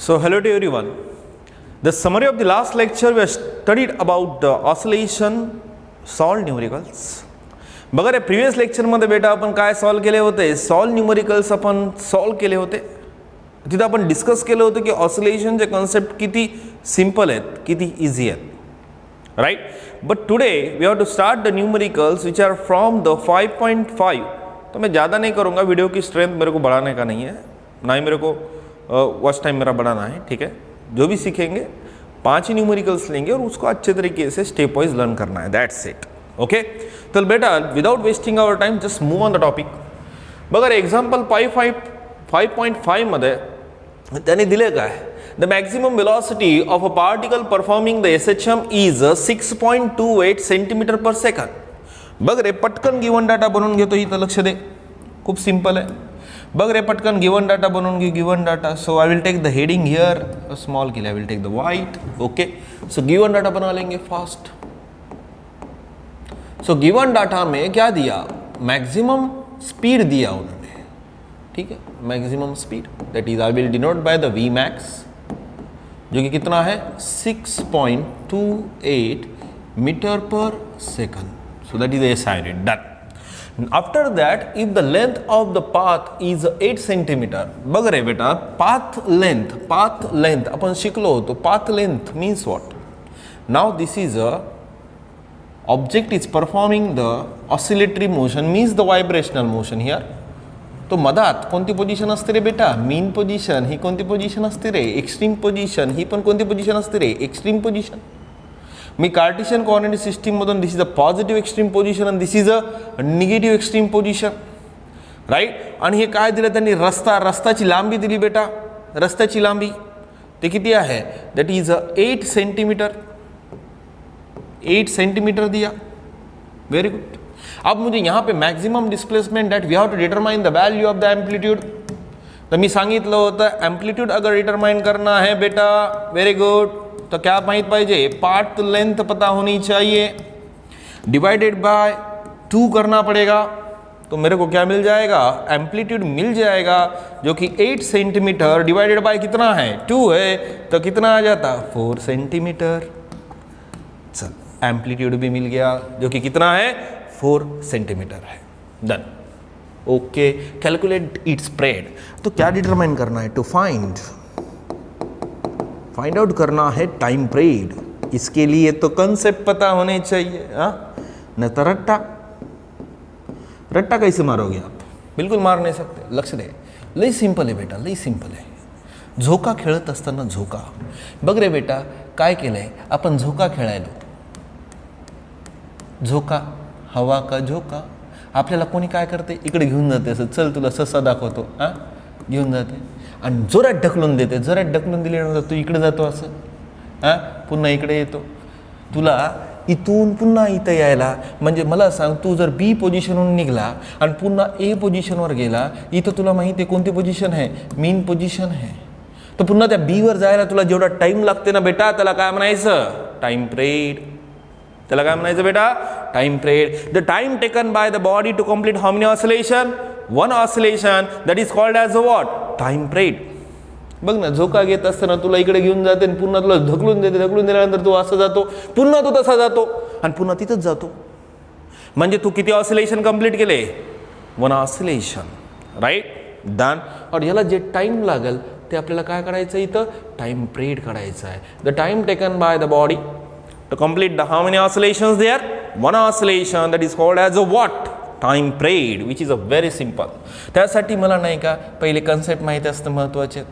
So hello to everyone. The summary of the last lecture we have studied about the oscillation solved numericals. बघा रे previous lecture मध्ये बेटा आपण काय solve केले होते, सॉल्व न्यूमरिकल्स आपण सॉल्व केले होते. तिथे आपण डिस्कस केलं होतं की ऑसिलेशनचे कॉन्सेप्ट किती सिंपल आहेत, किती इझी आहेत, right. But today we have to start the numericals which are from the 5.5. तो मैं ज़्यादा नहीं करूँगा, वीडियो की स्ट्रेंथ मेरे को बढ़ाने का नहीं है, ना ही मेरे को वॉच टाइम मेरा बढ़ाना है, ठीक है. जो भी सीखेंगे 5 ही न्यूमरिकल्स लेंगे और उसको अच्छे तरीके से स्टेप वाइज लर्न करना है. That's it. ओके. तो बेटा without wasting our time just move on the topic. बघा एक्झाम्पल 5.5 मध्ये त्यांनी दिले काय, the maximum velocity of a particle performing the SHM is 6.28 centimetre per second. बघ रे पटकन गिवन डाटा बनवून घेतो, इथं लक्ष दे, खूप सिंपल आहे. बघ रे पटकन गिवन डाटा बनवून घे, given data. So I will take the heading here small के लिए, I will take the white. Okay. So given data बना लेंगे फास्ट. सो गिवन डाटा में क्या दिया, मैक्सिमम स्पीड दिया उन्होंने, ठीक है, maximum speed that is I will denote by the V max, जो कि कितना है 6.28 metre per second. So that is decided, done. After that, if the length of the path is 8 centimeter, बघ रे बेटा path length आपण शिकलो होतो. path length means what? Now this is a object is performing the oscillatory motion, means the vibrational motion here. तो मधात कोणती position असते रे बेटा, मीन पोझिशन. ही कोणती पोझिशन असते रे, एक्स्ट्रीम पोझिशन. ही पण कोणती पोझिशन असते रे, एक्स्ट्रीम पोझिशन. मी कार्टेशियन कोऑर्डिनेट सिस्टीम मधून this is a positive extreme position आणि this is a negative extreme position, right. आणि हे काय दिलं त्यांनी, रस्ताची लांबी दिली बेटा. रस्त्याची लांबी ते किती आहे, दॅट इज 8 सेंटीमीटर. 8 सेंटीमीटर दिया. Very good. अब मुझे यहाँ पे maximum displacement that we have to determine the value of the amplitude. तर मी सांगितलं होतं एम्पलीट्यूड अगर डिटरमाइन करना है बेटा, वेरी गुड, तो क्या माहित पाहिजे, पाथ लेंथ पता होनी चाहिए, डिवाइडेड बाय 2 करना पड़ेगा. तो मेरे को क्या मिल जाएगा, एम्पलीट्यूड मिल जाएगा, जो कि 8 सेंटीमीटर डिवाइडेड बाय कितना है, 2 है, तो कितना आ जाता, 4 सेंटीमीटर. चल एम्पलीट्यूड भी मिल गया, जो कि कितना है, 4 सेंटीमीटर है. Done. Okay. Calculate its spread. तो क्या डिटरमाइन करना है, टू फाइंड आउट करना है टाइम पीरियड. इसके लिए तो कंसेप्ट पता होने चाहिए, हाँ, न तो रट्टा कैसे मारोगे आप, बिल्कुल मार नहीं सकते. लक्ष दे, लई सिंपल आहे बेटा, लई सिंपल आहे. झोका खेळत असताना झोका, बघ रे बेटा काय केलंय आपण, झोका खेळायलो. झोका, हवा का झोका. आपल्याला कोणी काय करते, इकडे घेऊन जाते, असं चल तुला ससा दाखवतो, हां, घेऊन जाते आणि जोरात ढकलून देते. जोरात ढकलून दिल्यानंतर तू इकडे जातो, असं, हां, पुन्हा इकडे येतो. तुला इथून पुन्हा इथं यायला, म्हणजे मला सांग, तू जर बी पोझिशनवरून निघाला आणि पुन्हा ए पोझिशनवर गेला, इथं तुला माहिती आहे कोणती पोझिशन आहे, मीन पोझिशन आहे. तर पुन्हा त्या बीवर जायला तुला जेवढा टाईम लागते ना बेटा, त्याला काय म्हणायचं, टाईम पिरियड. त्याला काय म्हणायचं बेटा, time period. The time taken by the body to complete how many oscillation, 1 oscillation, that is called as a what, time period. बघ ना, झोका घेत असताना तुला इकडे घेऊन जाते आणि पुन्हा तुला ढकलून देते. ढकलून दिल्यानंतर तू असं जातो, पुन्हा तू तसा जातो आणि पुन्हा तिथंच जातो. म्हणजे तू किती ऑसिलेशन कंप्लीट केले, 1 ऑसिलेशन, राईट. डन. और याला जे टाइम लागेल ते आपल्याला काय करायचं, इथं टाइम पिरियड काढायचं आहे. The time taken by the body to complete the how many oscillations there, 1 oscillation, that is called as a what, time period, which is a very simple. त्यासाठी मला नाही का पहिले कन्सेप्ट माहिती असतं, महत्त्वाचे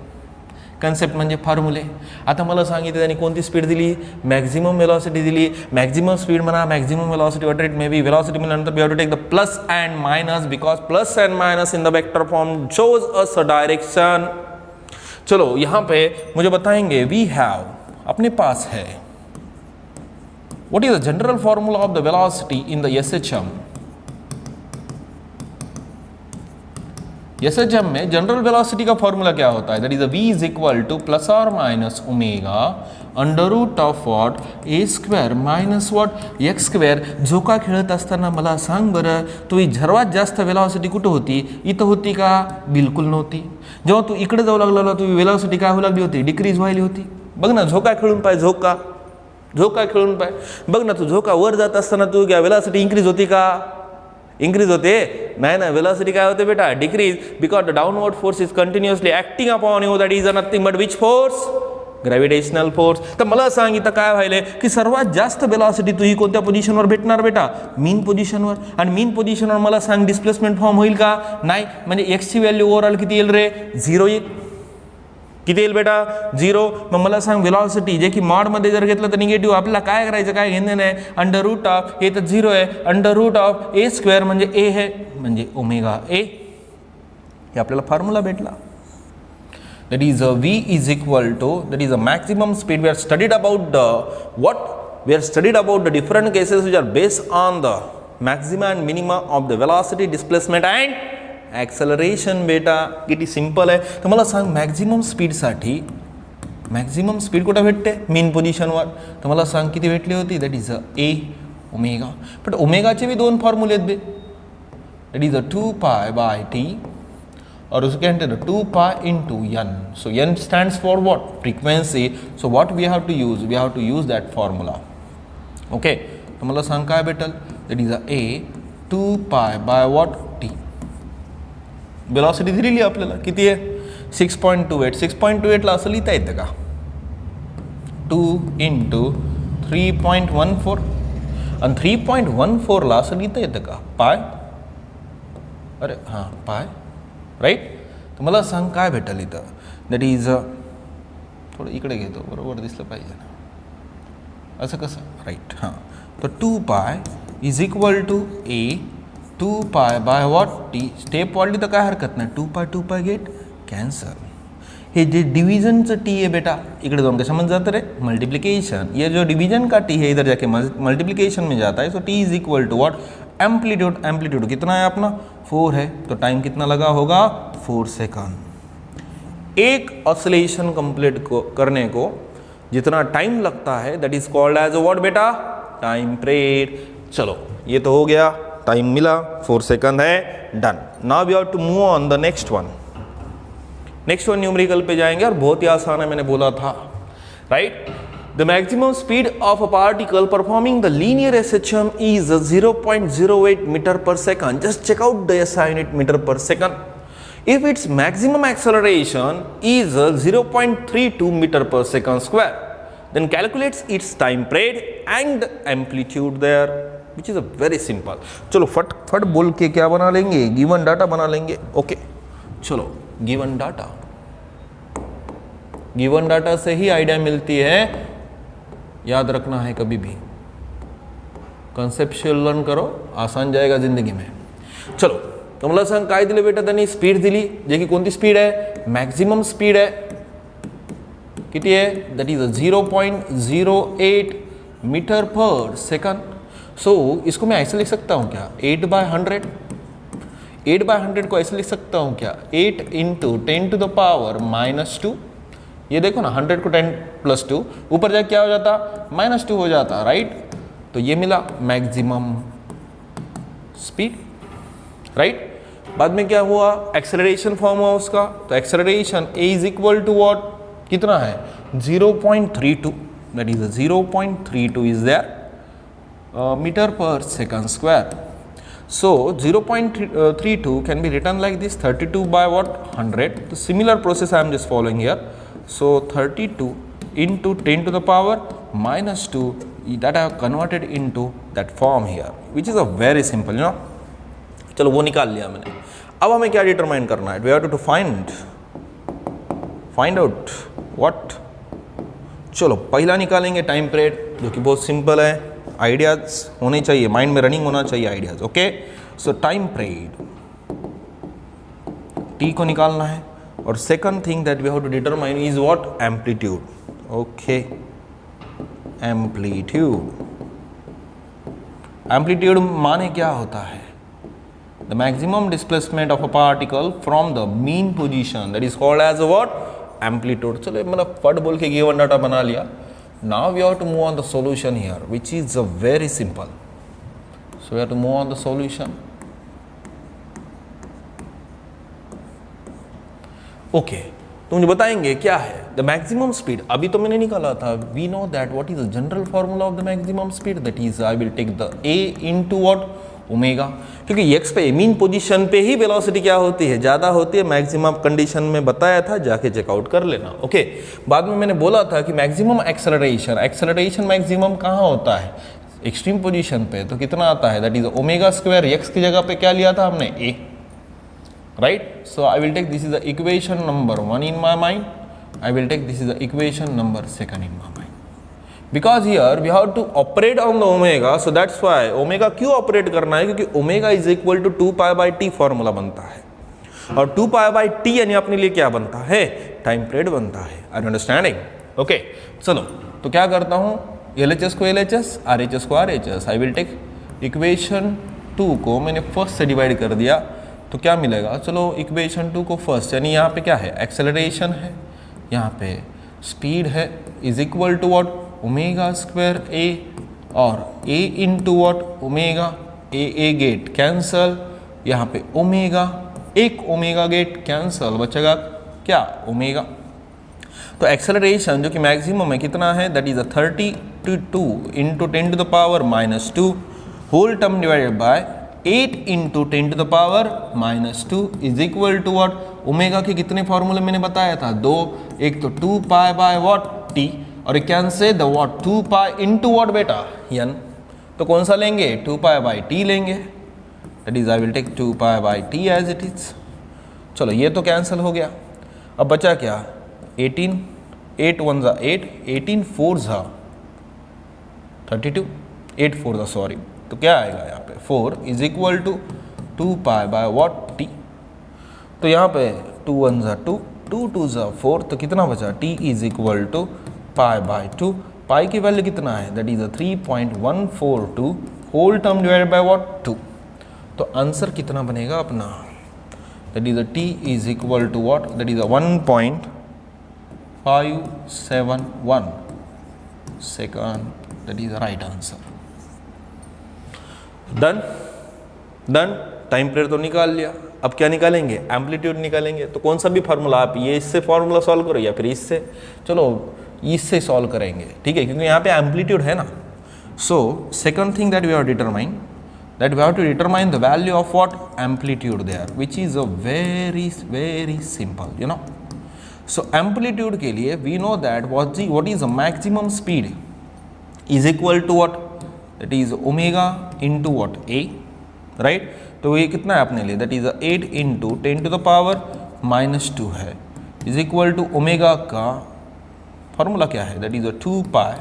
कन्सेप्ट म्हणजे फॉर्म्युले. आता मला सांगितलं त्यांनी कोणती स्पीड दिली, मॅक्झिमम वेलॉसिटी दिली. मॅक्झिमम स्पीड म्हणा, maximum velocity, what it may be. Velocity मिळाल्यानंतर we have to take the plus and minus, because plus and minus in the vector form shows us a direction. चलो यहाँ पे मुझे बताएंगे, we have, अपने पास है, what is the general formula of the velocity in the SHM? SHM में general velocity का formula क्या होता है? That is v is equal to plus और minus omega under root of what a square minus what x square. झोका खेळत असताना मला सांग बरं, तुझी सर्वात जास्त वेलॉसिटी कुठं होती? इथं होती का? बिलकुल नव्हती. जेव्हा तू इकडे जाऊ लागला तुझी वेलॉसिटी काय होऊ लागली होती? डिक्रीज व्हायली होती. बघ ना, झोका खेळून पाय, झोका खेळून पाय. बघ ना, तू झोका वर जात असताना तू क्या वेलॉसिटी इंक्रीज होती का? इंक्रीज होते? नाही ना, वेलॉसिटी काय होते बेटा? Decrease, because the downward force is continuously acting upon you. That is nothing but which force? Gravitational force. तर मला सांग इथं काय व्हायलंय की सर्वात जास्त वेलॉसिटी तुझी कोणत्या पोझिशनवर भेटणार बेटा? मीन पोझिशनवर. आणि मीन पोझिशनवर मला सांग डिस्प्लेसमेंट फॉर्म होईल का? नाही. म्हणजे एक्सची व्हॅल्यू ओव्हरऑल किती येईल रे? 0 येईल. किती येईल बेटा? 0. मग मला सांग वेलॉसिटी जे की मॉडमध्ये जर घेतलं तर निगेटिव्ह. आपल्याला काय करायचं? काय घेणं नाही. अंडर रूट ऑफ हे तर 0 आहे. Under root of A square म्हणजे ए आहे, म्हणजे ओमेगा ए. हे आपल्याला फॉर्म्युला भेटला. That is v is equal to, that is a maximum speed. We are studied about we are studied about the different cases which are based on the maxima and minima of the velocity, displacement and acceleration. बेटा किती simple आहे. तर मला सांग maximum स्पीडसाठी maximum speed कुठं भेटते? Mean पोझिशनवर. तर मला सांग किती भेटली होती? That is a omega. But ओमेगाचे बी दोन फॉर्म्युले आहेत बे. That is 2 pi by T, और उसके अंदर 2 pi into n. So n stands for what? Frequency. So what we have to use? We have to use that formula. Okay. तो मला सांग काय भेटल? That is a 2 pi by what? t. Velocity दिलेली आपल्याला किती आहे? 6.28. 6.28 ला असं लिहिता येतं का? 2 into 3.14. आणि 3.14 ला असं लिहिता येतं का? पाय. अरे हां, पाय. राईट. तर मला सांग काय भेटेल इथं? दॅट इज थोडं इकडे घेतो, बरोबर दिसलं पाहिजे ना. असं कसं? राईट. हां. तर 2 pi is equal to a 2 pi by what T. Step वाढली तर काय हरकत नाही. 2 पाय गेट कॅन्सल. हे जे डिवीजनचं टी आहे बेटा, इकडे जाऊन कशामध्ये जातं रे? मल्टीप्लिकेशन. ये जो डिवीजन का टी है इधर जाके मल्टीप्लिकेशन में जाता है. So T is equal to what? Amplitude. Amplitude कितना है अपना? 4 है. तो टाइम कितना लगा होगा? 4 सेकंड. एक ऑसिलेशन कंप्लीट करने को जितना टाइम लगता है that is called as what बेटा? Time period. चलो ये तो हो गया, टाइम मिला, 4 सेकंड है, done. Now we have to move on the next one. Next one numerical पे जाएंगे और बहुत ही आसान है, मैंने बोला था. Right. The maximum speed of a particle performing the linear SHM is 0.08 meter per second. Just check out the SI unit, meter per second. If its maximum acceleration is 0.32 meter per second square, then calculates its time period and amplitude there, which is a very simple. चलो फट बोल के क्या बना लेंगे? Given data बना लेंगे. Okay, चलो गिवन डाटा. गिवन डाटा से ही आइडिया मिलती है. याद रखना है कभी भी. कॉन्सेप्चुअल लर्न करो, आसान जाएगा जिंदगी में. चलो, तो मला सांग काय दिले बेटा? त्यांनी स्पीड दिली, जे की कोणती स्पीड आहे? मॅक्झिमम स्पीड आहे. किती आहे? That is 0.08 metre per second. सो इसको मैं ऐसे लिख सकता हूँ क्या? 8/100. 8/100 को ऐसे लिख सकता हूँ क्या? 8 × 10⁻². ये देखो ना, 100 को 10 + 2 ऊपर जाके क्या हो जाता? -2 हो जाता. राइट. तो ये मिला मैक्सिमम स्पीड. राइट. बाद में क्या हुआ? एक्सेलरेशन फॉर्म हुआ उसका. तो acceleration A is equal to what? कितना है? 0.32. That is 0.32 is there metre per second square. So 0.32 can be written like this: 32 by what? 100. The similar process I am just following here. So 32 into 10⁻², that I have converted into that form here, which is a very simple, you know. चलो वो निकाल लिया मैंने. अब हमें क्या determine करना है? We have to find out what. चलो पहला निकालेंगे टाइम पीरियड, जो कि बहुत सिंपल है. आइडियाज होने चाहिए, माइंड में रनिंग होना चाहिए ideas. Okay. So time period T को निकालना है. और second thing that we have to determine is what? Amplitude. Okay, amplitude. Amplitude माने क्या होता है? The maximum displacement of a particle from the mean position, that is called as what, amplitude. चलो मैंने फट बोल के गिवन डाटा बना लिया। Now we have to move on the solution here which is very simple. So we have to move on the solution. Okay, तो मुझे बताएंगे क्या है द मैक्सिमम स्पीड। अभी तो मैंने निकाला था, we know that what is the general formula of the maximum speed, that is I will take the A into what, omega, क्योंकि एक्स पे मीन पोजीशन पे ही वेलोसिटी क्या होती है, ज़्यादा होती है। मैक्सिमम कंडीशन में बताया था, जाके चेकआउट कर लेना। ओके, बाद में मैंने बोला था कि मैक्सिमम एक्सेलरेशन मैक्सिमम कहाँ होता है, एक्सट्रीम पोजीशन पे, तो कितना आता है, that is omega square. X की जगह पे क्या लिया था हमने, A, right. So I will take this is the equation number 1 in my mind, I will take this is the equation number 2 in my mind, because here we have to operate on the omega, so that's why omega क्यों operate करना है, क्योंकि omega is equal to 2 pi by t formula बनता है, और 2 pi by t यानी अपने लिए क्या बनता है, टाइम पीरियड बनता है। Are you understanding? ओके, चलो तो क्या करता हूँ, LHS को LHS, RHS को RHS, I will take equation 2 को मैंने फर्स्ट से डिवाइड कर दिया, तो क्या मिलेगा, चलो इक्वेशन 2 को फर्स्ट, यानी यहाँ पे क्या है, एक्सेलरेशन है, यहाँ पे स्पीड है, is equal to what, omega square A, और A into what, omega, A get cancel, यहाँ पे ओमेगा, एक ओमेगा गेट कैंसल, बचेगा क्या, ओमेगा। तो एक्सेलरेशन जो कि मैक्सिमम है कितना है, that is 32 into 10 to the power -2 whole term divided by 8 into 10 to the power -2 is equal to what, omega के कितने फॉर्मूले मैंने बताया था, 2, एक तो 2 पाई बाय व्हाट, टी, और एक can say the what, 2 pi into what बेटा, एन। तो कौन सा लेंगे, 2 पाई बाय टी लेंगे, that is I will take 2 pi by T as it is. चलो ये तो कैंसिल हो गया, अब बचा क्या, 18, 8 1 जा 8, 18 4 जा 32, 8 4 जा सॉरी, तो क्या आएगा यहाँ पे, 4 is equal to 2 pi by what, T. तो यहाँ पे 2 1 जा 2, 2 2 जा 4, तो कितना बचा, T is equal to pi by 2। Pi की वैल्यू कितना है, that is 3.142 whole term divided by what, 2। तो आंसर कितना बनेगा अपना, that is T is equal to what, that is 1.571 second, that is right answer. Done, time period तो निकाल लिया, अब क्या निकालेंगे, एम्पलीट्यूड निकालेंगे। तो कौन सा भी फार्मूला, आप ये इससे फार्मूला सॉल्व करो या फिर इससे, चलो इससे सॉल्व करेंगे, ठीक है, क्योंकि यहाँ पे एम्पलीट्यूड है ना। So second thing that we have determine, that we have to determine the value of what, amplitude there, which is a very very simple, you know. सो एम्पलीट्यूड के लिए we know that what is the maximum speed is equal to what, that is omega into what, A, right. तो ये कितना है अपने लिए, that is 8 into 10 to the power -2 है, इज इक्वल टू ओमेगा का फॉर्मूला क्या है, that is 2 pi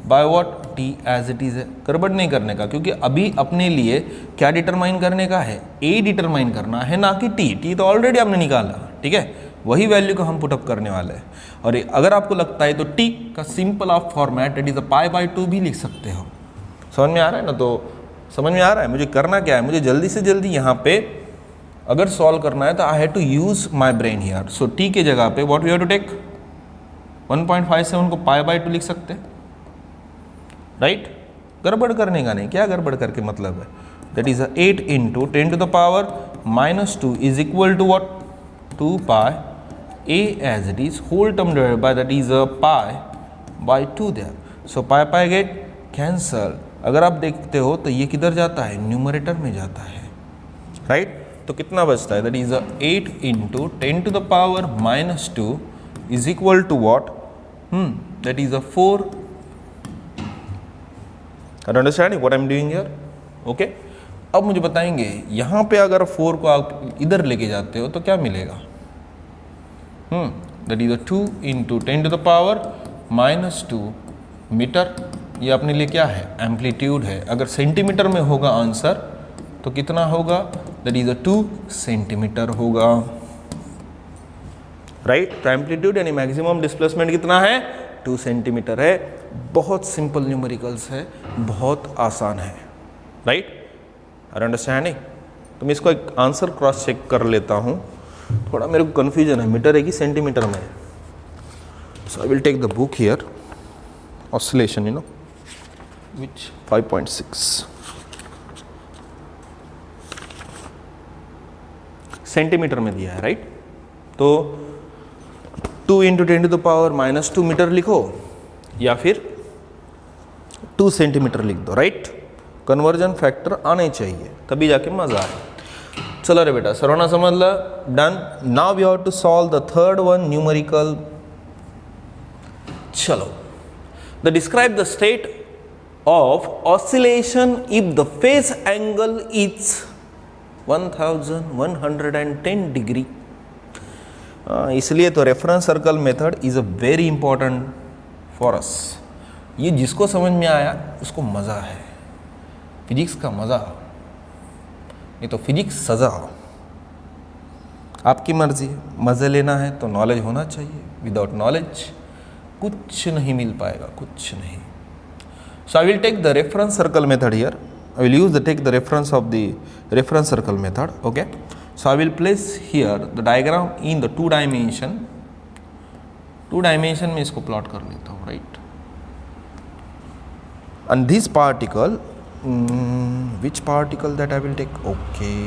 by what, T as it is है। गड़बड़ नहीं करने का, क्योंकि अभी अपने लिए क्या डिटरमाइन करने का है, ए डिटरमाइन करना है, ना कि टी। टी तो ऑलरेडी हमने निकाला, ठीक है, वही वैल्यू को हम पुटअप करने वाले हैं। और अगर आपको लगता है तो टी का simple of format that is pi by 2 भी लिख सकते हो। समझ में आ रहा है ना, तो समझ में आ रहा है मुझे करना क्या है, मुझे जल्दी से जल्दी यहाँ पे अगर सॉल्व करना है तो I have to use my brain here. So T के जगह पे what we have to take, 1.57 को पाई बाय 2 लिख सकते हैं, राइट। गड़बड़ करने का नहीं, क्या गड़बड़ करके मतलब है, that is 8 into 10 to the power -2 is equal to what, 2 pi A as it is whole term divided by that is pi by 2 there. So pi pi get cancel. अगर आप देखते हो तो ये किधर जाता है, न्यूमरेटर में जाता है, राइट। तो कितना बचता है, that is 8 into 10 to the power -2 is equal to what, that is 4। Are you understanding what I am doing here? Okay? अब मुझे बताएंगे यहाँ पे अगर 4 को आप इधर लेके जाते हो तो क्या मिलेगा, that is 2 into 10 to the power -2 metre. ये अपने लिए क्या है, एम्पलीट्यूड है। अगर सेंटीमीटर में होगा आंसर तो कितना होगा, दैट इज 2 सेंटीमीटर होगा, राइट। तो एम्पलीट्यूड यानी मैक्सिमम डिस्प्लेसमेंट कितना है, 2 सेंटीमीटर है। बहुत सिंपल न्यूमेरिकल्स है, बहुत आसान है, राइट। Are understanding? तो मैं इसको एक आंसर क्रॉस चेक कर लेता हूँ, थोड़ा मेरे को कन्फ्यूजन है, मीटर है कि सेंटीमीटर में है। So I will take the book here, oscillation you know which 5.6 centimetre में दिया है, राइट। तो 2 × 10⁻⁻² मीटर लिखो या फिर 2 सेंटीमीटर लिख दो, राइट। कन्वर्जन फैक्टर आने चाहिए तभी जाके मजा आए। चलो रे बेटा, सर्वांना समजलं, done. Now we have to solve the third one, numerical. चलो, the describe the state of oscillation if the phase angle is 1110 degree. इसलिए तो reference circle method is a very important for us. ये जिसको समझ में आया उसको मज़ा है, फिजिक्स का मज़ा, नहीं तो फिजिक्स सज़ा। आपकी मर्जी है, मज़े लेना है तो नॉलेज होना चाहिए, विदाउट नॉलेज कुछ नहीं मिल पाएगा, कुछ नहीं। So I will take the reference circle method here, I will use the take the reference of the reference circle method. Okay, so I will place here the diagram in the 2 dimension में इसको plot कर लेता हूँ, right. and this particle, which particle that I will take? Okay,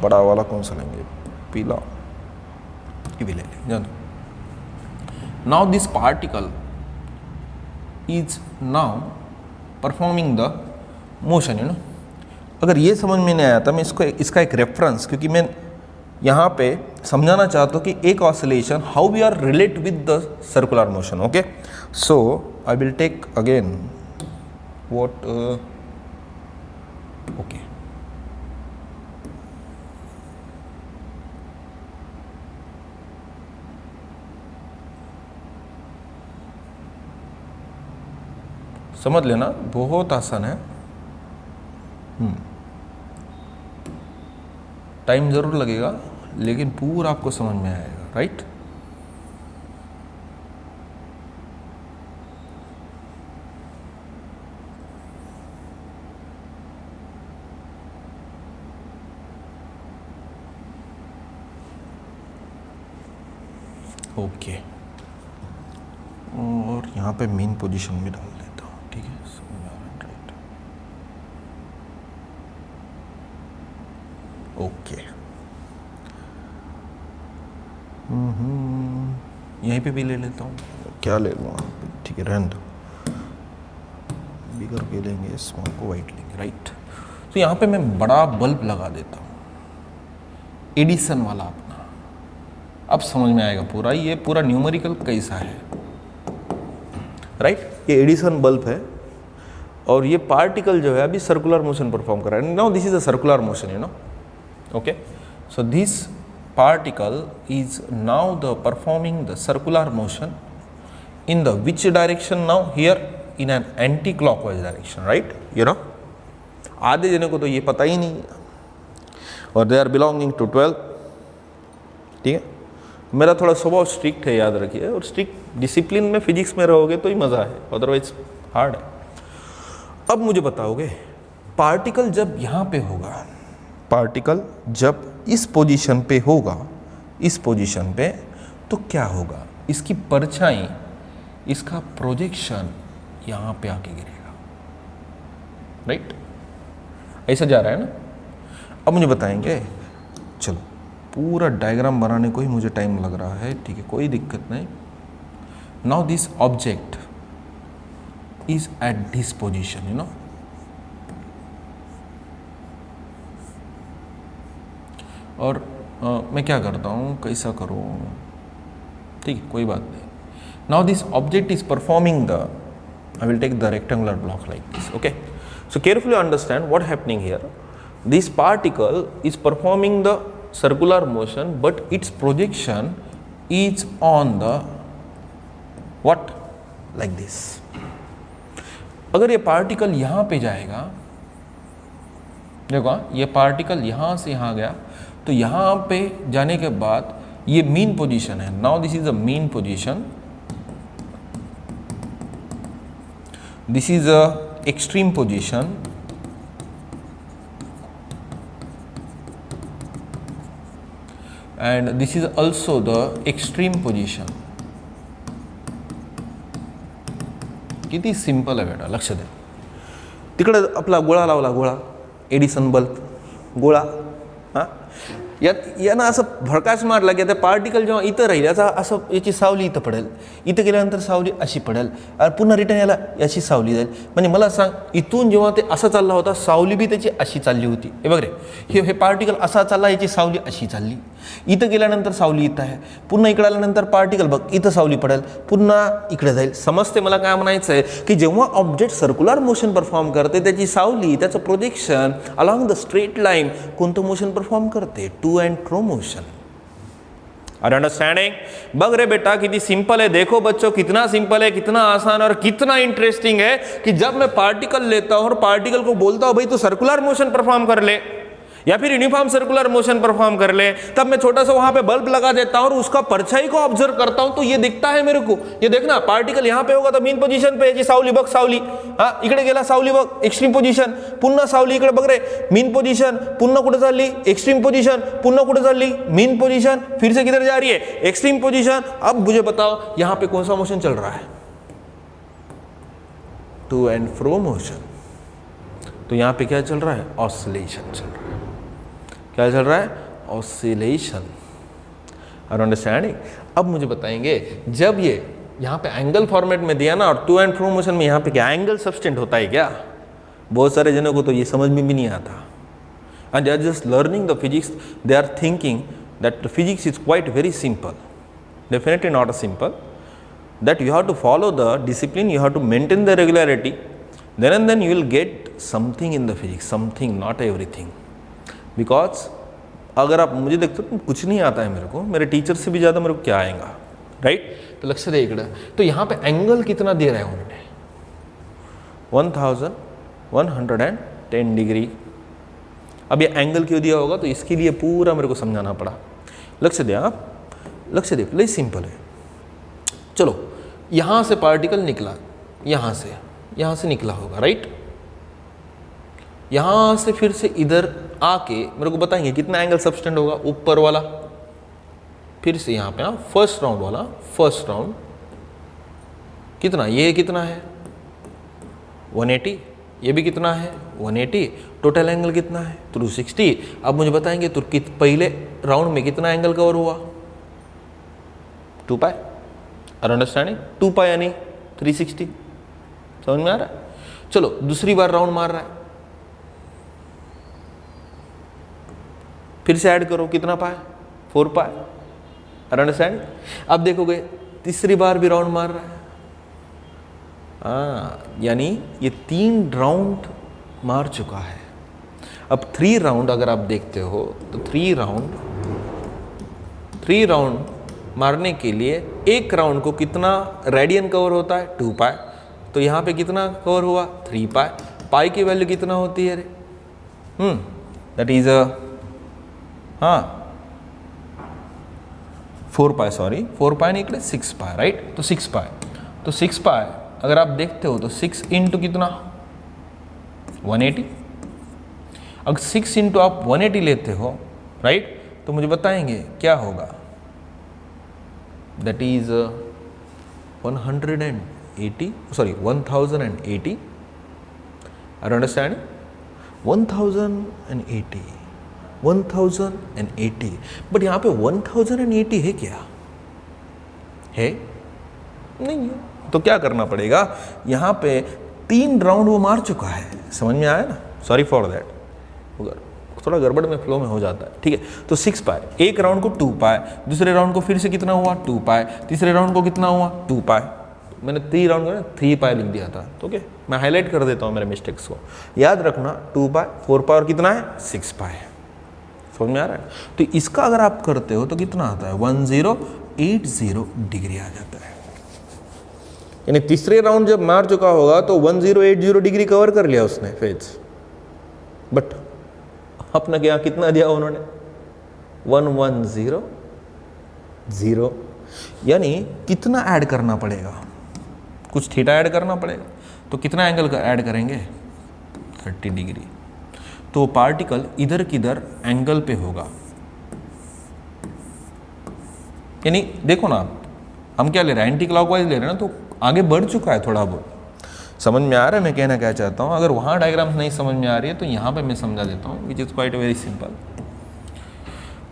बड़ा वाला कौन सा लेंगे, पीला, ये भी ले लें, जानो। now this particle is now performing the motion, you know. अगर ये समझ में नहीं आया था, मैं इसका एक रेफरेंस, क्योंकि मैं यहाँ पे समझाना चाहता हूँ कि एक oscillation how we are relate with the circular motion. Okay, so I will take again what, okay, समझ लेना, बहुत आसान है। टाइम ज़रूर लगेगा लेकिन पूरा आपको समझ में आएगा, राइट। ओके, और यहाँ पे मेन पोजीशन भी डाल देता हूँ, ठीक है। ओके, यहीं पे भी ले लेता हूँ, क्या ले लूँ, ठीक है, रहने दो, बिगर के लेंगे, स्मॉल को वाइट लेंगे, राइट। तो यहाँ पे मैं बड़ा बल्ब लगा देता हूँ, एडिसन वाला अपना। अब समझ में आएगा पूरा, ये पूरा न्यूमेरिकल कैसा है, राइट। ये एडिसन बल्ब है और ये पार्टिकल जो है अभी सर्कुलर मोशन परफॉर्म कर रहा है। Now this is a circular motion, you know. Okay, so this particle is now the performing the circular motion in the which direction now? Here in an anti-clockwise direction, right? You know, आधे जने को तो ये पता ही नहीं है और they are belonging to 12, ठीक है। मेरा थोड़ा स्वभाव स्ट्रिक्ट है, याद रखिए, और स्ट्रिक्ट डिसिप्लिन में फिजिक्स में रहोगे तो ही मज़ा है, अदरवाइज हार्ड है। अब मुझे बताओगे, पार्टिकल जब यहाँ पे होगा, पार्टिकल जब इस पोजीशन पे होगा, इस पोजीशन पे, तो क्या होगा, इसकी परछाई, इसका प्रोजेक्शन यहाँ पे आके गिरेगा, राइट। ऐसा जा रहा है ना। अब मुझे बताएंगे, चलो पूरा डायग्राम बनाने को ही मुझे टाइम लग रहा है, ठीक है, कोई दिक्कत नहीं। Now this object is at this position, you know. और मैं क्या करता हूँ, कैसा करूँ, ठीक है, कोई बात नहीं। Now this object is performing the, I will take the rectangular block like this. Okay, so carefully understand what happening here. This particle is performing the circular motion but its projection is on the what, like this. अगर ये particle यहाँ पे जाएगा, देखो ये particle यहाँ से यहाँ गया, तो यहाँ पे जाने के बाद ये मीन पोजीशन है। Now this is a mean position, this is a extreme position, and this is also the extreme position. किती सिंपल आहे बेटा, लक्ष द्या. तिकडे आपला गोळा लावला, गोळा एडिसन बल्ब गोळा. हां, यानं असं भडकास मारला की आता पार्टिकल जेव्हा इथं राहील याचा असं याची सावली इथं पडेल, इथं गेल्यानंतर सावली अशी पडेल आणि पुन्हा रिटर्न याला याची सावली जाईल. म्हणजे मला सांग, इथून जेव्हा ते असा चालला होता सावली बी त्याची अशी चालली होती. हे बघ रे, हे पार्टिकल असा चालला, याची सावली अशी चालली. इथं गेल्यानंतर सावली इथं आहे, पुन्हा इकडे आल्यानंतर पार्टिकल बघ इथं सावली पडेल, पुन्हा इकडे जाईल. समजते मला काय म्हणायचं आहे की जेव्हा ऑब्जेक्ट सर्क्युलर मोशन परफॉर्म करते त्याची सावली, त्याचं projection along the straight line कोणतं मोशन परफॉर्म करते? To and fro motion. Are understanding? बग रे बेटा कितनी सिंपल है. देखो बच्चों कितना सिंपल है, कितना आसान और कितना इंटरेस्टिंग है कि जब मैं पार्टिकल लेता हूं और पार्टिकल को बोलता हूं भाई तू सर्कुलर मोशन परफॉर्म कर ले या फिर यूनिफॉर्म सर्कुलर मोशन परफॉर्म कर ले, तब मैं छोटा सा वहां पे बल्ब लगा देता हूं और उसका परछाई को ऑब्जर्व करता हूं तो ये दिखता है मेरे को. ये देखना पार्टिकल यहां पे होगा तो मीन पोजीशन पे याची सावली बघ, सावली हा इकडे गेला, सावली बघ एक्स्ट्रीम पोजीशन, पुन्हा सावली इकडे बघ रे मीन पोजीशन, पुन्हा कुठे चालली एक्स्ट्रीम पोजीशन, पुन्हा कुठे चालली मीन पोजीशन, फिर से किधर जा रही है एक्स्ट्रीम पोजीशन. अब मुझे बताओ यहां पे कौन सा मोशन चल रहा है? To and fro motion. तो यहां पे क्या चल रहा है? ऑसिलेशन चल रहा है. क्या चल रहा है? ऑसिलेशन. Are understanding? अब मुझे बताएंगे जब ये यहाँ पे एंगल फॉर्मेट में दिया ना और टू एंड फ्रो मोशन में यहाँ पे क्या एंगल सब्सटेंट होता है क्या? बहुत सारे जनों को तो ये समझ में भी नहीं आता. And they are just learning the physics. They are thinking that the physics is quite very simple. Definitely not a simple. That you have to follow the discipline, you have to maintain the regularity, then and then you will get something in the physics, something, not everything. Because अगर आप मुझे देखते हो कुछ नहीं आता है मेरे को, मेरे टीचर से भी ज़्यादा मेरे को क्या आएगा, राइट? तो लक्ष्य दे इकडे. तो यहाँ पे एंगल कितना दे रहा है उन्होंने? 1110 डिग्री. अब ये एंगल क्यों दिया होगा तो इसके लिए पूरा मेरे को समझाना पड़ा. लक्ष्य दे आप, लक्ष्य दे, प्लीज सिंपल है. चलो यहाँ से पार्टिकल निकला, यहाँ से निकला होगा, राइट? यहाँ से फिर से इधर आके मेरे को बताएंगे कितना एंगल सब्सटेंड होगा ऊपर वाला. फिर से यहाँ पे फर्स्ट राउंड वाला, फर्स्ट राउंड कितना, ये कितना है 180, ये भी कितना है 180. टोटल एंगल कितना है 360. अब मुझे बताएंगे तो पहले राउंड में कितना एंगल कवर हुआ? 2 पाई. Are understanding? 2 पाई यानी 360. समझ में आ रहा है? चलो दूसरी बार राउंड मार रहा है, फिर से ऐड करो कितना पाए? 4 पाए. Are understand? अब देखोगे तीसरी बार भी राउंड मार रहा है. यानी ये 3 राउंड मार चुका है. अब 3 राउंड अगर आप देखते हो तो 3 राउंड मारने के लिए एक राउंड को कितना रेडियन कवर होता है? 2 पाई. तो यहाँ पे कितना कवर हुआ? 3 पाई. पाई की वैल्यू कितना होती है रे? दैट इज 4 पाई, सॉरी 4 पाई नहीं, इकडे 6 पाई, राइट? तो 6 पाई. तो 6 पाई अगर आप देखते हो तो 6 इंटू कितना 180. अगर 6 इंटू आप 180 लेते हो, राइट, तो मुझे बताएंगे क्या होगा? That is 180, sorry 1080. Are understand? 1080. But यहाँ पे 1080 है क्या? है नहीं है. तो क्या करना पड़ेगा? यहाँ पे 3 राउंड वो मार चुका है. समझ में आया ना? सॉरी फॉर दैट, थोड़ा गड़बड़ में फ्लो में हो जाता है, ठीक है? तो 6 पाए. एक राउंड को 2 पाए, दूसरे राउंड को फिर से कितना हुआ? 2 पाए. तीसरे राउंड को कितना हुआ? 2 पाए. मैंने 3 राउंड को 3 पाए लिख दिया था. तो ओके, मैं हाईलाइट कर देता हूँ मेरे मिस्टेक्स को. याद रखना 2 पाए, 4 पाए और कितना है 6 पाए. समझ में आ रहा है? तो इसका अगर आप करते हो तो कितना आता है? 1080 डिग्री आ जाता है. यानी तीसरे राउंड जब मार चुका होगा तो 1080 डिग्री कवर कर लिया उसने फेज. बट अपना क्या कितना दिया उन्होंने? 1100. यानी कितना ऐड करना पड़ेगा? कुछ थीटा ऐड करना पड़ेगा. तो कितना एंगल का ऐड करेंगे? 30 डिग्री. तो पार्टिकल इधर किधर एंगल पे होगा. यानी देखो ना, हम क्या ले रहे हैं, एंटी क्लॉकवाइज ले रहे हैं ना, तो आगे बढ़ चुका है थोड़ा बहुत। समझ में आ रहा है मैं कहना क्या चाहता हूँ? अगर वहाँ डायग्राम्स नहीं समझ में आ रही है तो यहाँ पे मैं समझा देता हूँ, which is quite very simple.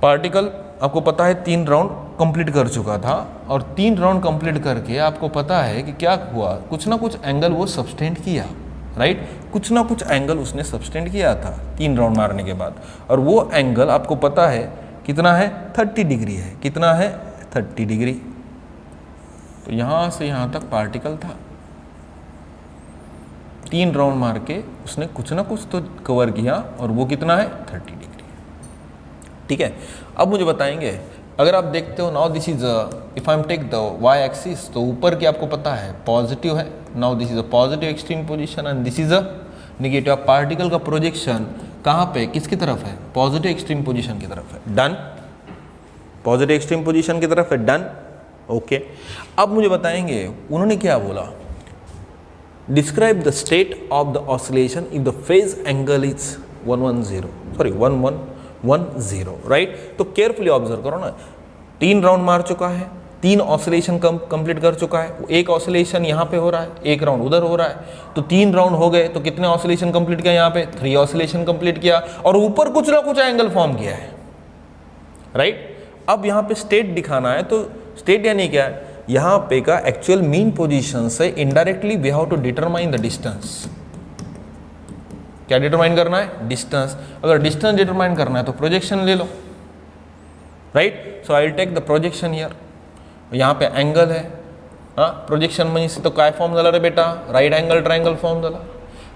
Particle आपको पता है 3 राउंड कंप्लीट कर चुका था, और 3 राउंड कंप्लीट करके आपको पता है कि क्या हुआ, कुछ ना कुछ एंगल वो सबस्टेंड किया, राइट? कुछ ना कुछ एंगल उसने सबस्टेंड किया था 3 राउंड मारने के बाद, और वो एंगल आपको पता है कितना है, 30 डिग्री है। कितना है? 30 डिग्री। तो यहाँ से यहाँ तक पार्टिकल था, 3 राउंड मार के उसने कुछ ना कुछ तो कवर किया, और वो कितना है? 30 डिग्री। ठीक है, अब मुझे बताएंगे, अगर आप देखते हो now this is if I am take the Y axis, तो ऊपर की आपको पता है पॉजिटिव है। Now this is a positive extreme position and this is a negative. आप पार्टिकल का प्रोजेक्शन कहाँ पे, किसकी तरफ है? पॉजिटिव एक्सट्रीम पोजीशन की तरफ है। डन, पॉजिटिव एक्सट्रीम पोजीशन की तरफ है। Done, okay. अब मुझे बताएंगे उन्होंने क्या बोला, describe the state of the oscillation if the phase angle is 1110, right? तो केयरफुली ऑब्जर्व करो ना, 3 राउंड मार चुका है, 3 ऑसिलेशन कंप्लीट कर चुका है, एक ऑसिलेशन यहाँ पे हो रहा है, एक राउंड उधर हो रहा है, तो 3 राउंड हो गए, तो कितने ऑसिलेशन कंप्लीट किया यहाँ पे? 3 ऑसिलेशन कंप्लीट किया, और ऊपर कुछ ना कुछ एंगल फॉर्म किया है, राइट? अब यहाँ पे स्टेट दिखाना है, तो स्टेट यानी क्या है, यहाँ पे का एक्चुअल मीन पोजीशन से indirectly we have to determine the distance. क्या डिटरमाइन करना है? डिस्टेंस। अगर डिस्टेंस डिटरमाइन करना है तो प्रोजेक्शन ले लो, right? So I will take the projection here. यहाँ पे एंगल है, हाँ, प्रोजेक्शन म्हणजे तो काय फॉर्म झाला रे बेटा? राइट एंगल ट्रायंगल फॉर्म झाला।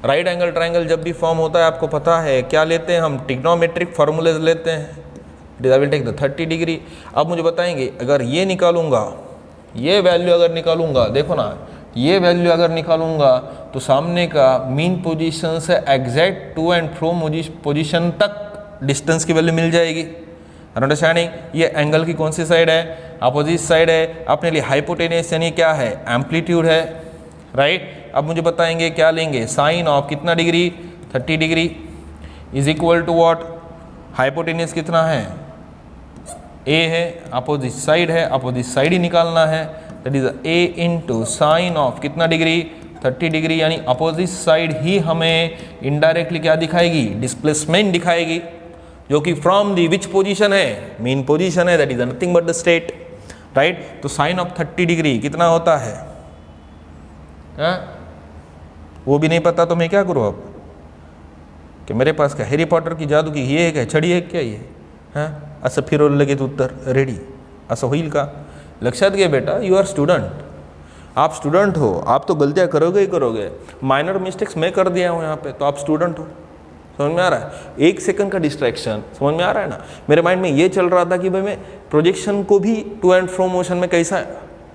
राइट एंगल ट्रायंगल जब भी फॉर्म होता है आपको पता है क्या लेते हैं हम? ट्रिग्नोमेट्रिक फॉर्मूलेज लेते हैं। I will take the 30 degree. अब मुझे बताएंगे, अगर ये निकालूंगा, ये वैल्यू अगर निकालूंगा, देखो ना, ये वैल्यू अगर निकालूंगा तो सामने का मीन पोजीशन से exact to and fro position तक डिस्टेंस की वैल्यू मिल जाएगी। अंडरस्टैंडिंग? ये एंगल की कौन सी साइड है? अपोजिट साइड है। अपने लिए हाइपोटेनस यानी क्या है? एम्पलीट्यूड है, राइट? अब मुझे बताएंगे क्या लेंगे, साइन ऑफ कितना degree? 30 degree is equal to what? Hypotenuse कितना है? ए है, अपोजिट साइड है, अपोजिट साइड ही निकालना है, that is A into sine of कितना डिग्री? 30 डिग्री। यानी अपोजिट साइड ही हमें इनडायरेक्टली क्या दिखाएगी? डिस्प्लेसमेंट दिखाएगी, जो कि फ्रॉम दी विच पोजीशन है? मीन पोजीशन है, that is nothing but the state, right? तो साइन ऑफ 30 डिग्री कितना होता है? वो भी नहीं पता तो मैं क्या करूँ अब? कि मेरे पास क्या हैरी पॉटर की जादू की ये है क्या, छड़ी है क्या ये? हाँ, असं फिरवलं लगेच उत्तर रेडी, असं होईल का? लक्षात घे बेटा, यू आर स्टूडेंट, आप स्टूडेंट हो, आप तो गलतियाँ करोगे ही करोगे। माइनर मिस्टेक्स मैं कर दिया हूँ यहाँ पे, तो आप स्टूडेंट हो। समझ में आ रहा है? 1 सेकंड का डिस्ट्रैक्शन, समझ में आ रहा है ना? मेरे माइंड में ये चल रहा था कि भाई मैं प्रोजेक्शन को भी टू एंड फ्रो मोशन में कैसा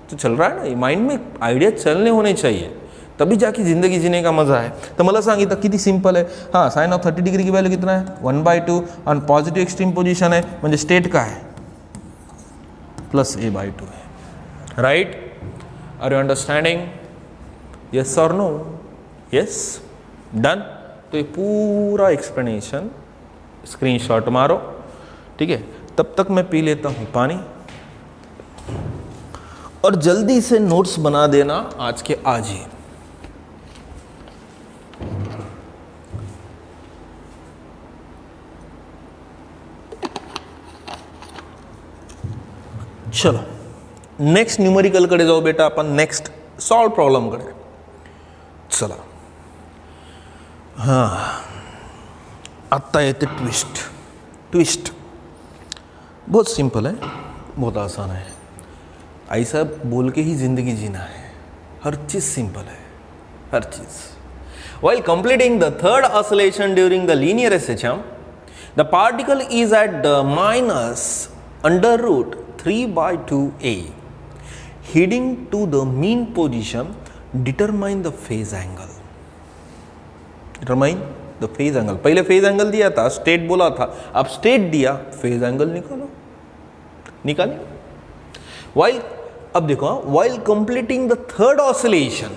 तो चल रहा है ना, माइंड में आइडिया चलने होने चाहिए, तभी जाके जिंदगी जीने का मजा है। तो मला सांगितलं किती सिंपल है। हाँ, साइन ऑफ 30 डिग्री की वैल्यू कितना है? 1/2, और पॉजिटिव एक्सट्रीम पोजीशन है म्हणजे स्टेट का है प्लस a/2 है, right? Are you understanding? Yes और नो? Yes, done. तो ये पूरा एक्सप्लेनेशन स्क्रीनशॉट मारो, ठीक है? तब तक मैं पी लेता हूँ पानी, और जल्दी से नोट्स बना देना आज के आज ही। चलो नेक्स्ट न्यूमेरिकल कडे जाऊ बेटा आपण, नेक्स्ट सॉल्व प्रॉब्लेम कडे चला। हाँ, आता येते ट्विस्ट। ट्विस्ट बहुत सिंपल है, बहुत आसान है, ऐसा बोल के ही जिंदगी जीना है। हर चीज सिंपल है, हर चीज। While completing the third oscillation during the linear SHM, the particle is at the minus under root 3/2a, heading to the mean position. Determine the phase angle. Determine the phase angle. पहले phase angle दिया था, state बोला था, अब state दिया, phase angle निकालो, निकालिए। While अब देखो, while completing the third oscillation,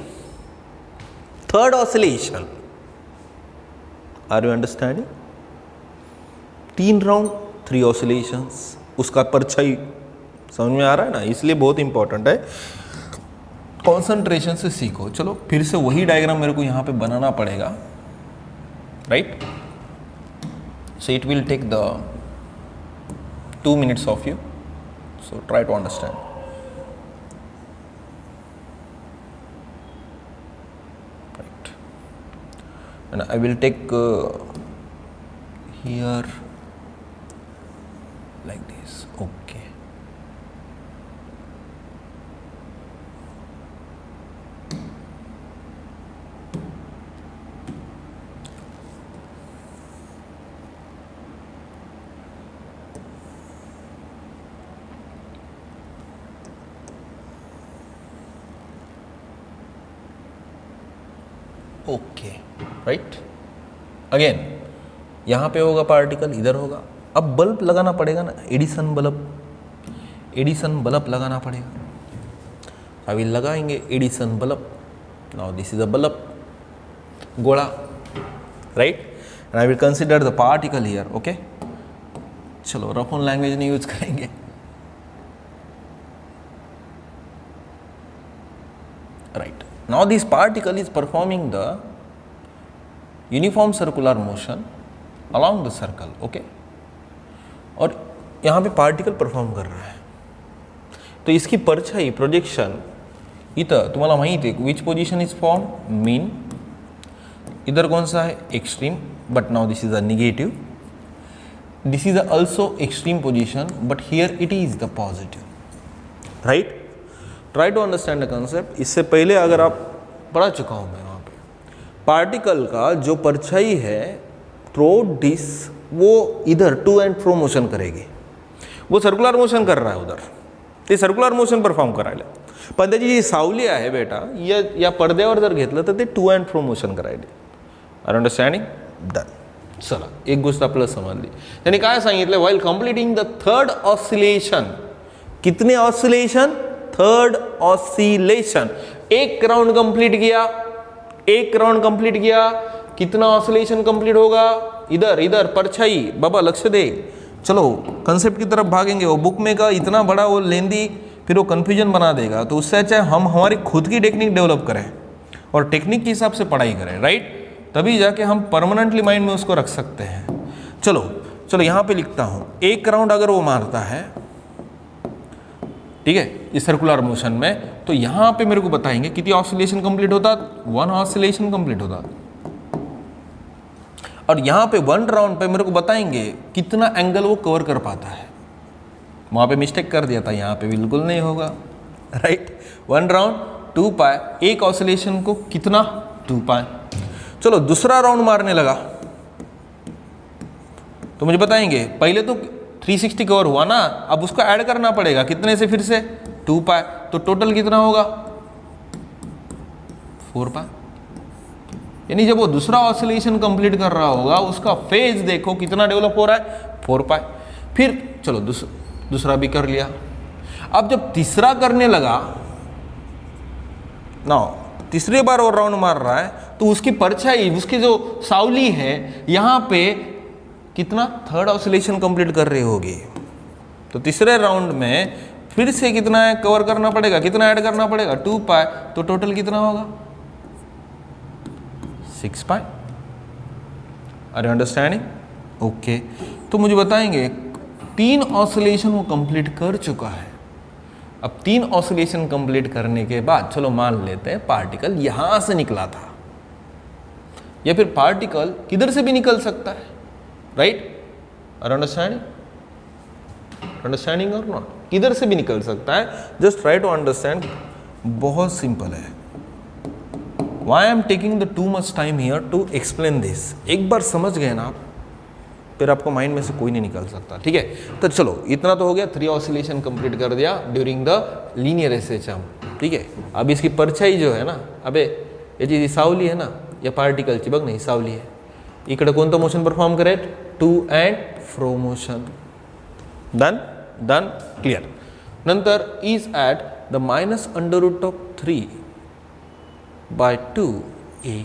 are you understanding? 3 round 3 oscillations, उसका परछाई समझ में आ रहा है ना, इसलिए बहुत इंपॉर्टेंट है, कॉन्सेंट्रेशन से सीखो। चलो फिर से वही डायग्राम मेरे को यहाँ पे बनाना पड़ेगा, right. So it will take the 2 minutes of you, so try to understand. Right, and I will take here like this. Okay. Okay, right. Again यहाँ पे होगा पार्टिकल, इधर होगा। अब बल्ब लगाना पड़ेगा ना, एडिसन बल्ब लगाना पड़ेगा। अभी लगाएंगे Edison bulb. Now this is a bulb, गोला, right, and I will consider the particle here. Okay, चलो रफ ऑन लैंग्वेज नहीं यूज करेंगे। Right, now this particle is performing the uniform circular motion along the circle. okay, और यहाँ पे particle perform कर रहा है, तो इसकी परछाई प्रोजेक्शन इथं तुम्हाला माहिती आहे which position is form, mean. इधर कौन सा है, extreme, but now this is a negative. This is also extreme position, but here it is the positive, right. Try to understand the concept. इससे पहले अगर आप पढ़ा चुका हूँ मैं वहाँ पे, पार्टिकल का जो परछाई है थ्रू दिस, वो इधर टू एंड फ्रो मोशन करेगी। वो सर्कुलर मोशन कर रहा है उधर, ते सर्कुलर मोशन परफॉर्म करायला, पण त्याची जी सावली आहे बेटा या पडद्यावर जर घेतलं तर ते टू अँड फ्रो मोशन करायले। Are understanding? डन। चला, एक गोष्ट आपल्याला समजली। त्यांनी काय सांगितलं, while completing the third oscillation, कितने ऑसिलेशन, थर्ड ऑसिलेशन, एक राउंड कंप्लीट किया, एक राउंड कंप्लीट किया, कितना ऑसिलेशन कंप्लीट होगा, इधर इधर परछाई, बाबा लक्ष्य दे। चलो कंसेप्ट की तरफ भागेंगे। वो बुक में का इतना बड़ा वो लेंदी, फिर वो कन्फ्यूजन बना देगा, तो उससे अच्छा हम हमारी खुद की टेक्निक डेवलप करें और टेक्निक के हिसाब से पढ़ाई करें, राइट, तभी जाके हम परमानेंटली माइंड में उसको रख सकते हैं। चलो चलो यहाँ पे लिखता हूँ, एक राउंड अगर वो मारता है, ठीक है, इस सर्कुलर मोशन में, तो यहाँ पे मेरे को बताएंगे कितनी ऑसिलेशन कंप्लीट होता, 1 ऑसिलेशन कंप्लीट होता। और यहाँ पे 1 राउंड पे मेरे को बताएंगे कितना एंगल वो कवर कर पाता है। वहाँ पे मिस्टेक कर दिया था, यहाँ पे बिल्कुल नहीं होगा, राइट। 1 राउंड 2 पाए, एक ऑसिलेशन को कितना, 2 पाए। चलो दूसरा राउंड मारने लगा, तो मुझे बताएंगे पहले तो 360 कवर हुआ ना, अब उसको ऐड करना पड़ेगा, कितने से, फिर से 2 पाए, तो टोटल कितना होगा, 4 पाए। यानी जब वो दूसरा ऑसिलेशन कंप्लीट कर रहा होगा, उसका फेज देखो कितना डेवलप हो रहा है, 4 पाए। फिर चलो दूसरा भी कर लिया। अब जब तीसरा करने लगा ना, तीसरी बार और राउंड मार रहा है, तो उसकी परछाई, उसकी जो सावली है यहाँ पे कितना, थर्ड ऑसिलेशन कंप्लीट कर रही होगी। तो तीसरे राउंड में फिर से कितना है कवर करना पड़ेगा, कितना ऐड करना पड़ेगा, 2 पाए, तो टोटल कितना होगा, 6 पाए। Are you understanding? ओके, तो मुझे बताएंगे 3 ऑसिलेशन वो कंप्लीट कर चुका है। अब 3 ऑसिलेशन कंप्लीट करने के बाद चलो मान लेते हैं पार्टिकल यहां से निकला था, या फिर पार्टिकल किधर से भी निकल सकता है, राइट। आर अंडरस्टैंडिंग और नॉट, किधर से भी निकल सकता है। जस्ट ट्राई टू अंडरस्टैंड, बहुत सिंपल है। Why I am taking the too much time here to explain this? एक बार समझ गए ना आप, फिर आपको माइंड में से कोई नहीं निकल सकता, ठीक है। तो चलो इतना तो हो गया, 3 ऑसिलेशन कंप्लीट कर दिया ड्यूरिंग द लीनियर एसएचएम, ठीक है। अब इसकी परछाई जो है ना, अबे ये जी सावली है ना, या पार्टिकलची बघ नाही सावली आहे, इकडे कोणतं मोशन परफॉर्म करेल, to and fro motion. Done done, clear. नंतर is at the -√3 by 2a,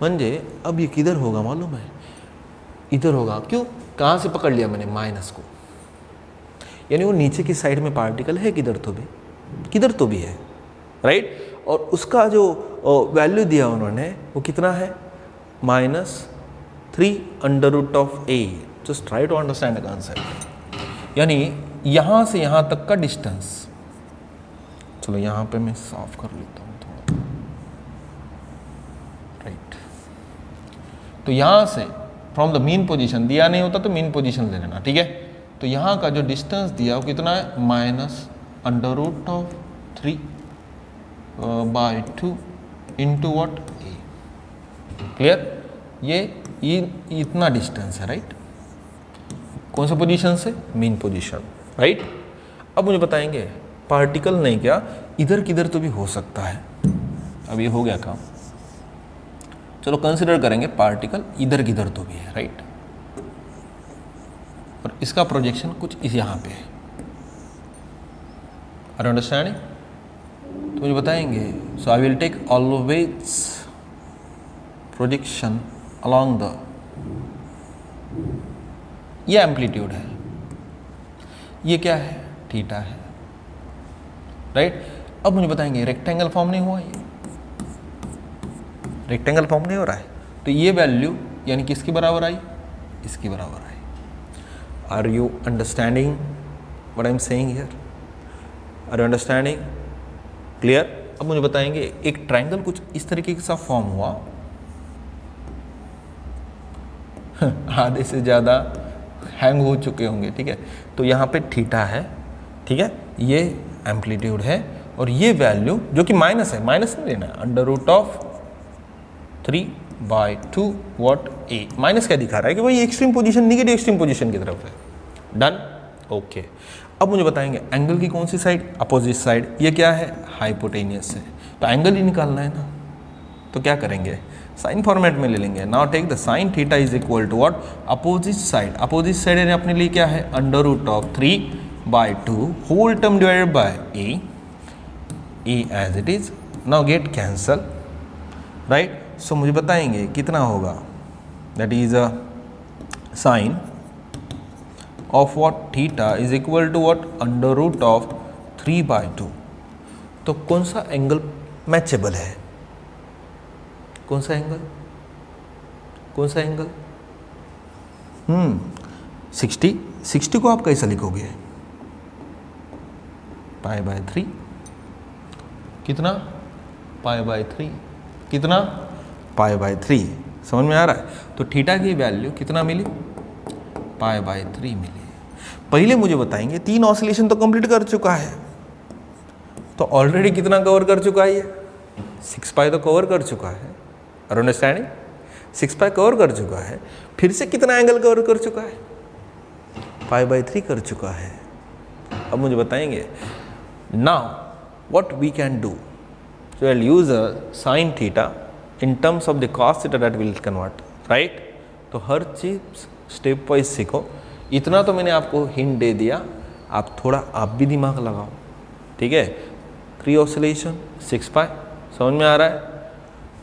म्हणजे अब ये किधर होगा मालूम है, इधर होगा। क्यों, कहाँ से पकड़ लिया मैंने माइनस को, यानी वो नीचे की साइड में पार्टिकल है किधर तो भी है, राइट। और उसका जो वैल्यू दिया उन्होंने वो कितना है, -3√A। Just try to understand the concept. यानी यहाँ से यहाँ तक का डिस्टेंस, चलो यहाँ पे मैं साफ कर लेता हूँ थोड़ा, राइट। तो यहाँ से फ्रॉम द मीन पोजीशन, दिया नहीं होता तो मीन पोजीशन ले लेना, ठीक है। तो यहाँ का जो डिस्टेंस दिया वो कितना है, -√3/2 इंटू वॉट A। क्लियर, ये इतना डिस्टेंस है, राइट। कौन सा पोजीशन से, मीन पोजीशन, राइट। अब मुझे बताएंगे पार्टिकल नहीं क्या इधर किधर तो भी हो सकता है। अब ये हो गया काम, चलो कंसिडर करेंगे पार्टिकल इधर किधर तो भी है, राइट। और इसका प्रोजेक्शन कुछ इस यहाँ पे है, आर यू अंडरस्टैंडिंग। तो मुझे बताएंगे, so I will take always projection along the, ये एम्पलीट्यूड है, ये क्या है, थीटा है, राइट। अब मुझे बताएंगे रेक्टेंगल फॉर्म नहीं हुआ, ये रेक्टेंगल फॉर्म नहीं हो रहा है, तो ये वैल्यू यानी किसके बराबर आई, इसके बराबर आई। Are you understanding what I am saying here, are you understanding, clear. अब मुझे बताएंगे एक ट्रायंगल कुछ इस तरीके के साथ फॉर्म हुआ, आधे से ज़्यादा हैंग हो चुके होंगे, ठीक है। तो यहाँ पे थीटा है, ठीक है, ये एम्पलीट्यूड है, और ये वैल्यू जो कि माइनस है, माइनस नहीं लेना है, √3/2 वॉट A। माइनस क्या दिखा रहा है कि भाई extreme position, negative extreme position की तरफ है, डन, ओके। अब मुझे बताएंगे एंगल की कौन सी साइड, अपोजिट साइड, ये क्या है, हाइपोटेनियस है, तो एंगल ही निकालना है ना, तो क्या करेंगे, साइन फॉर्मेट में ले लेंगे। Now take the sine theta is equal to what, opposite side, opposite side यानी अपने लिए क्या है, √3/2 whole term divided by A as it is. Now get cancel, right. सो मुझे बताएंगे कितना होगा, that is a sine of what, theta is equal to what, √3/2। तो कौन सा एंगल मैचेबल है, कौन सा एंगल, कौन सा एंगल, 60 को आप कैसे लिखोगे, π/3, कितना, π/3, कितना, π/3, समझ में आ रहा है। तो थीटा की वैल्यू कितना मिली, π/3 मिली। पहले मुझे बताएंगे 3 ऑसिलेशन तो कंप्लीट कर चुका है, तो ऑलरेडी कितना कवर कर चुका है, ये 6π तो कवर कर चुका है, आर अंडरस्टैंडिंग, 6π कवर कर चुका है, फिर से कितना एंगल कवर कर चुका है, π/3 कर चुका है। अब मुझे बताएंगे now what we can do, so I will use a sine theta in terms of the cos theta that will convert, right. तो हर चीज स्टेप वाइज सीखो, इतना तो मैंने आपको हिंट दे दिया, आप थोड़ा आप भी दिमाग लगाओ, ठीक है। 3 ऑसिलेशन 6π, समझ में आ रहा है।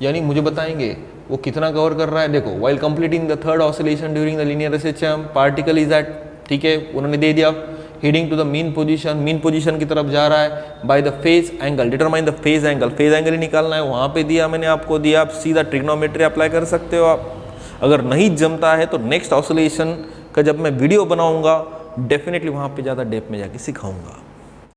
यानी मुझे बताएंगे वो कितना कवर कर रहा है, देखो while completing the third oscillation during the linear SHM particle is at, ठीक है, उन्होंने दे दिया heading to the mean position की तरफ जा रहा है by the phase angle, determine the phase angle ही निकालना है, वहाँ पे दिया मैंने आपको दिया, आप सीधा ट्रिग्नोमेट्री अप्लाई कर सकते हो आप। अगर नहीं जमता है तो नेक्स्ट ऑसिलेशन का जब मैं वीडियो बनाऊंगा डेफिनेटली वहाँ पे ज़्यादा डेप्थ में जाके सिखाऊंगा।